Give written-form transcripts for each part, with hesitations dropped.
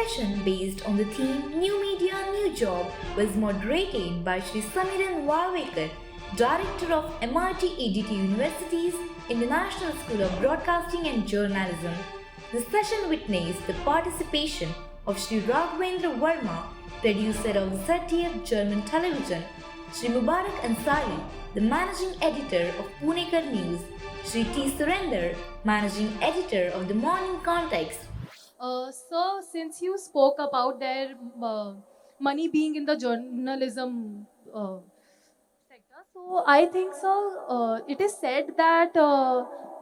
session based on the theme New Media, New Job was moderated by Shri Sameeran Walvekar, Director of MIT-ADT University's International School of Broadcasting and Journalism. The session witnessed the participation of Shri Raghavendra Verma, producer of the 30th German television, Shri Mubarak Ansari, the managing editor of Punekar News, Shri Surendar, managing editor of the Morning Context. Sir, since you spoke about their money being in the journalism sector, so I think, sir, it is said that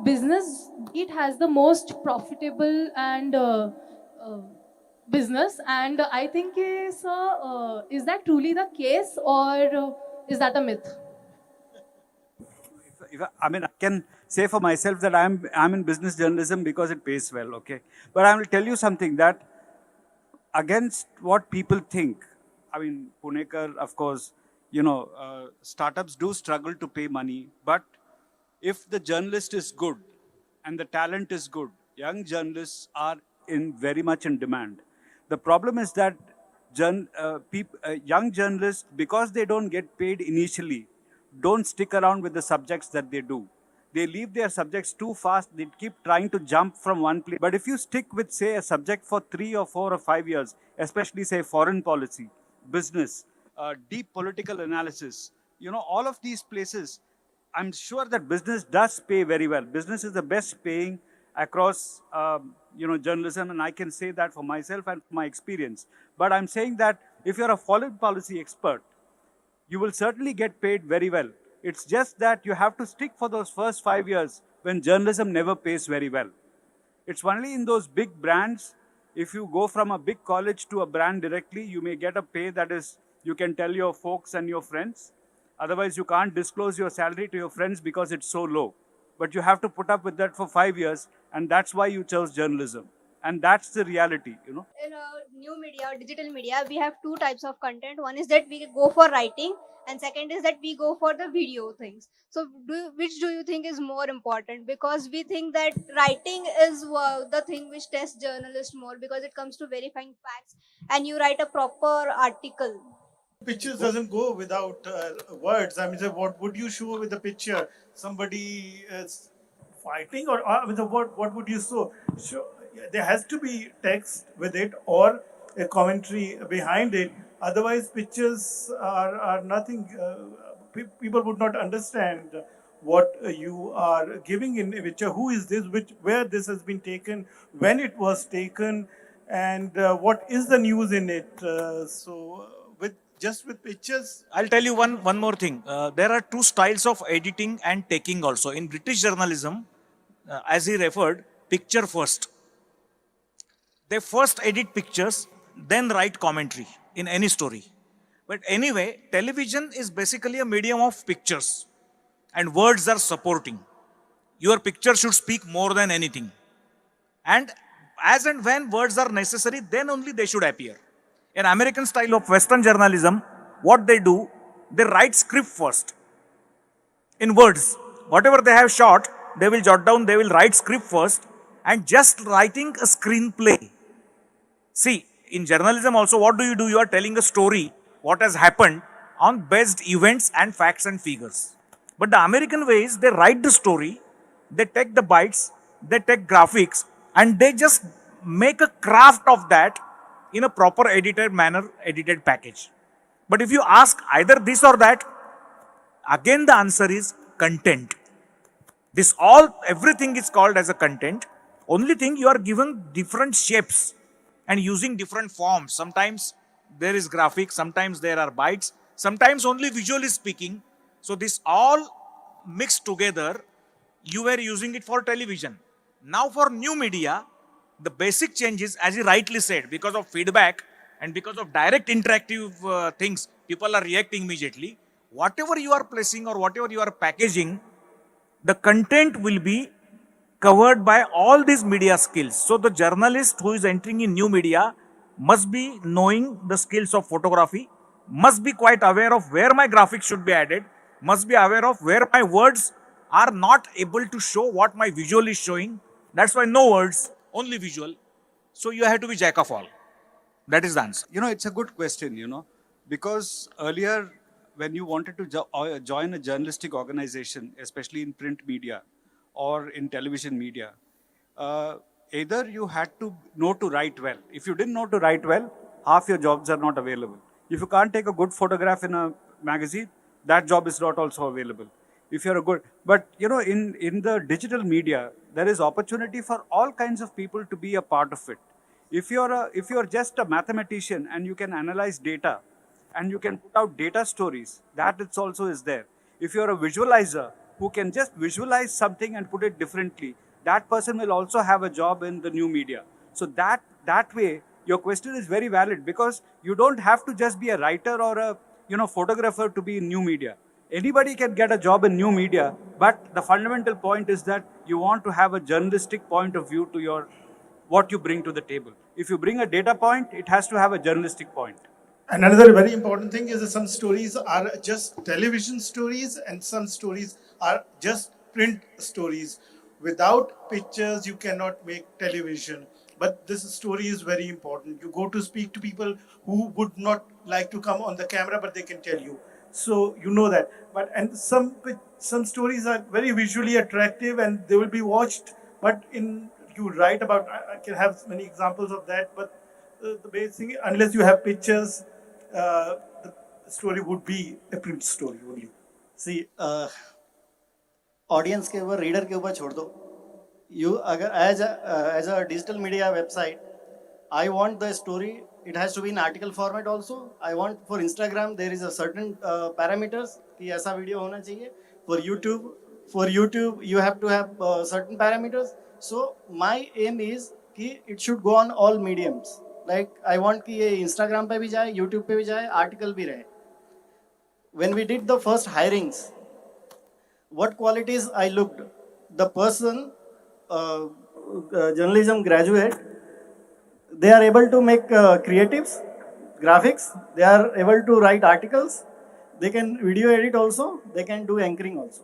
business it has the most profitable and uh, business, and I think, sir, is that truly the case, or is that a myth? I can say for myself that I'm in business journalism because it pays well, okay? But I will tell you something that against what people think, Punekar, of course, startups do struggle to pay money, but if the journalist is good and the talent is good, young journalists are very much in demand. The problem is that young journalists, because they don't get paid initially, don't stick around with the subjects that they do. They leave their subjects too fast. They keep trying to jump from one place. But if you stick with, say, a subject for 3 or 4 or 5 years, especially, say, foreign policy, business, deep political analysis, all of these places, I'm sure that business does pay very well. Business is the best paying across, journalism, and I can say that for myself and my experience. But I'm saying that if you're a foreign policy expert, you will certainly get paid very well. It's just that you have to stick for those first 5 years when journalism never pays very well. It's only in those big brands, if you go from a big college to a brand directly, you may get a pay that is, you can tell your folks and your friends. Otherwise, you can't disclose your salary to your friends because it's so low. But you have to put up with that for 5 years, and that's why you chose journalism. And that's the reality. In new media or digital media, we have two types of content. One is that we go for writing, and second is that we go for the video things. So which do you think is more important? Because we think that writing is the thing which tests journalists more, because it comes to verifying facts and you write a proper article. Pictures doesn't go without words. So what would you show with the picture? Somebody is fighting, or what would you show? There has to be text with it or a commentary behind it. Otherwise, pictures are nothing. People would not understand what you are giving in a picture. Who is this? Where this has been taken? When it was taken? And what is the news in it? With pictures. I'll tell you one more thing. There are two styles of editing and taking also. In British journalism, as he referred, picture first. They first edit pictures, then write commentary in any story. But anyway, television is basically a medium of pictures, and words are supporting. Your picture should speak more than anything. And as and when words are necessary, then only they should appear. In American style of Western journalism, what they do, they write script first in words. Whatever they have shot, they will jot down, they will write script first, and just writing a screenplay. See, in journalism also, what do? You are telling a story, what has happened on based events and facts and figures. But the American way is they write the story, they take the bytes, they take graphics, and they just make a craft of that in a proper edited manner, edited package. But if you ask either this or that, again the answer is content. Everything is called as a content. Only thing, you are given different shapes and using different forms. Sometimes there is graphics, sometimes there are bytes, sometimes only visually speaking. So this all mixed together, you were using it for television. Now for new media, the basic changes, as he rightly said, because of feedback and because of direct interactive things, people are reacting immediately. Whatever you are placing or whatever you are packaging, the content will be covered by all these media skills. So the journalist who is entering in new media must be knowing the skills of photography, must be quite aware of where my graphics should be added, must be aware of where my words are not able to show what my visual is showing. That's why no words, only visual. So you have to be jack of all. That is the answer. It's a good question, because earlier when you wanted to join a journalistic organization, especially in print media or in television media, uh, either you had to know to write well. If you didn't know to write well, half your jobs are not available. If you can't take a good photograph in a magazine, that job is not also available. If you're a good, but in the digital media, there is opportunity for all kinds of people to be a part of it. If you're just a mathematician and you can analyze data and you can put out data stories, that it's also is there. If you're a visualizer who can just visualize something and put it differently, that person will also have a job in the new media. So that way, your question is very valid, because you don't have to just be a writer or a photographer to be in new media. Anybody can get a job in new media, but the fundamental point is that you want to have a journalistic point of view to your what you bring to the table. If you bring a data point, it has to have a journalistic point. And another very important thing is that some stories are just television stories and some stories are just print stories. Without pictures, you cannot make television. But this story is very important. You go to speak to people who would not like to come on the camera, but they can tell you. So you know that. And some stories are very visually attractive and they will be watched. But you write about, I can have many examples of that. But the basic thing, unless you have pictures, the story would be a print story only. See, audience के ऊपर, reader के ऊपर छोड़ दो. You अगर as a digital media website, I want the story. It has to be in article format also. I want for Instagram there is a certain parameters कि ऐसा video होना चाहिए. For YouTube you have to have certain parameters. So my aim is कि it should go on all mediums. Like I want कि ये Instagram पे भी जाए, YouTube पे भी जाए, article भी रहे. When we did the first hirings, what qualities I looked? The person, journalism graduate, they are able to make creatives, graphics, they are able to write articles, they can video edit also, they can do anchoring also.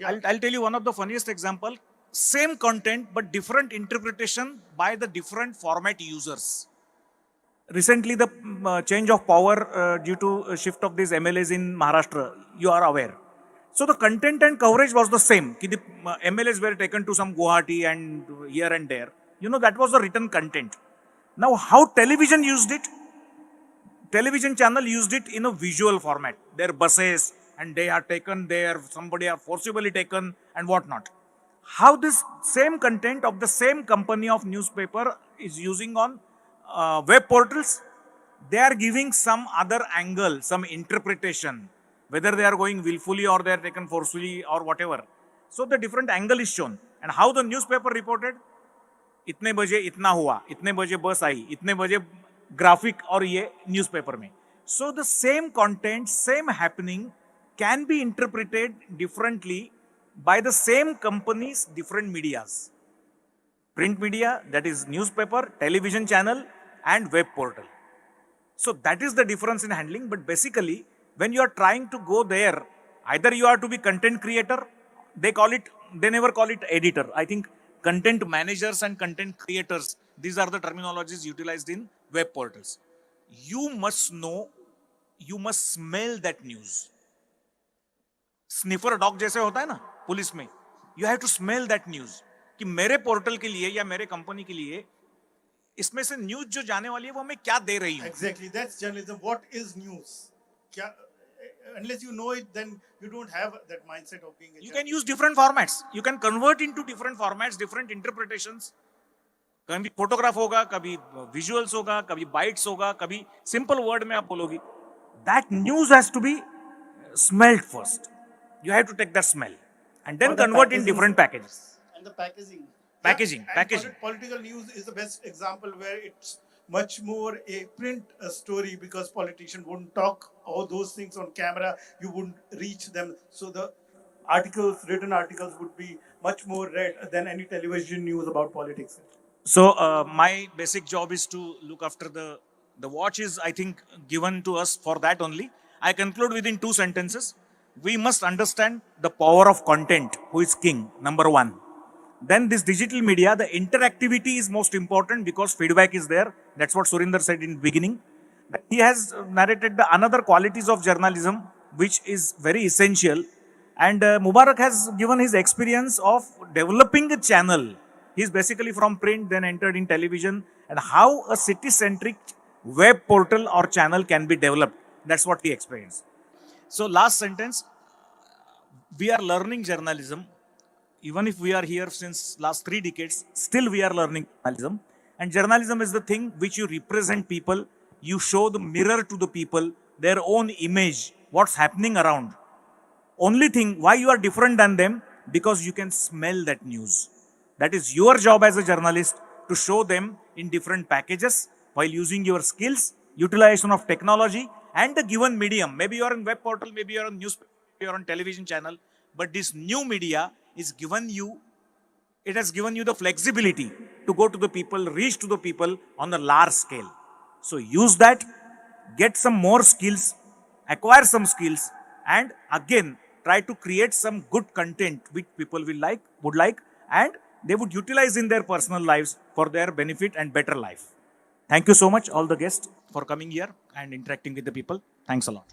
I'll tell you one of the funniest example. Same content, but different interpretation by the different format users. Recently, the change of power due to shift of these MLAs in Maharashtra, you are aware. So the content and coverage was the same. The MLAs were taken to some Guwahati and here and there. That was the written content. Now, how television used it? Television channel used it in a visual format. Their buses, and they are taken there, somebody are forcibly taken and whatnot. How this same content of the same company of newspaper is using on web portals, they are giving some other angle, some interpretation, whether they are going willfully or they are taken forcefully or whatever. So the different angle is shown. And how the newspaper reported, इतने बजे इतना हुआ, इतने बजे बस आई, इतने बजे graphic और ये न्यूज़पेपर में. So the same content, same happening can be interpreted differently by the same company's different medias. Print media, that is newspaper, television channel and web portal. So that is the difference in handling. But basically, when you are trying to go there, either you are to be content creator, they never call it editor. I think content managers and content creators, these are the terminologies utilized in web portals. You must know, you must smell that news. Sniffer dog जैसे होता है ना police में, you have to smell that news. कि मेरे portal के लिए या मेरे कंपनी के लिए इसमें से न्यूज जो जाने वाली है वो मैं क्या दे रही हूँ. Exactly, that's journalism. What is news? Unless you know it, then you don't have that mindset of being a journalist. You can use different formats. You can convert into different formats, different interpretations. कभी photograph होगा, कभी visuals होगा, कभी bytes होगा, कभी simple word में आप बोलोगी. That news has to be smelled first. You have to take that smell and then convert in different packages. And the packaging. Packaging. Political news is the best example where it's much more a print story, because politicians wouldn't talk all those things on camera, you wouldn't reach them. So the written articles would be much more read than any television news about politics. So my basic job is to look after the watch is, I think, given to us for that only. I conclude within 2 sentences. We must understand the power of content, who is king, number 1. Then this digital media, the interactivity is most important because feedback is there. That's what Surendar said in the beginning. He has narrated the another qualities of journalism, which is very essential. And Mubarak has given his experience of developing a channel. He's basically from print, then entered in television, and how a city-centric web portal or channel can be developed. That's what he experienced. So last sentence, we are learning journalism. Even if we are here since last 3 decades, still we are learning journalism. And journalism is the thing which you represent people. You show the mirror to the people, their own image, what's happening around. Only thing, why you are different than them? Because you can smell that news. That is your job as a journalist to show them in different packages while using your skills, utilization of technology and the given medium. Maybe you are in web portal, maybe you are on newspaper, maybe you are on television channel. But this new media is given you, it has given you the flexibility to go to the people, reach to the people on a large scale. So use that, get some more skills, acquire some skills, and again try to create some good content which people would like, and they would utilize in their personal lives for their benefit and better life. Thank you so much, all the guests, for coming here and interacting with the people. Thanks a lot.